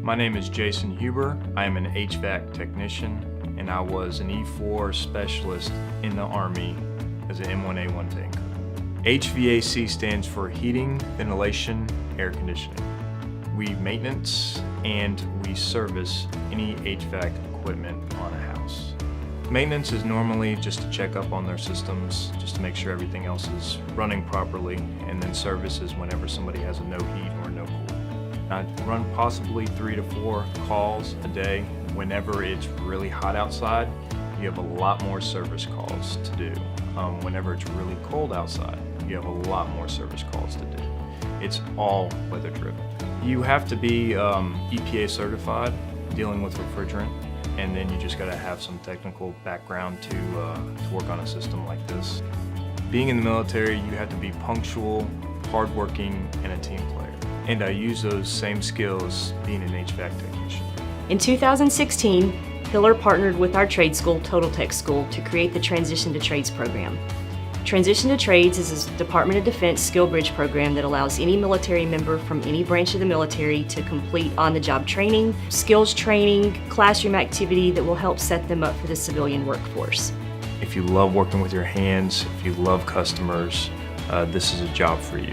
My name is Jason Huber. I am an HVAC technician, and I was an E4 specialist in the Army as an M1A1 tank. HVAC stands for heating, ventilation, air conditioning. We maintenance and we service any HVAC equipment on a house. Maintenance is normally just to check up on their systems, just to make sure everything else is running properly, and then service is whenever somebody has a no heat or no cool. I run possibly 3 to 4 calls a day. Whenever it's really hot outside, you have a lot more service calls to do. Whenever it's really cold outside, you have a lot more service calls to do. It's all weather driven. You have to be EPA certified dealing with refrigerant, and then you just got to have some technical background to work on a system like this. Being in the military, you have to be punctual, hardworking, and a team player. And I use those same skills being an HVAC technician. In 2016, Hiller partnered with our trade school, Total Tech School, to create the Transition to Trades program. Transition to Trades is a Department of Defense skill bridge program that allows any military member from any branch of the military to complete on-the-job training, skills training, classroom activity that will help set them up for the civilian workforce. If you love working with your hands, if you love customers, this is a job for you.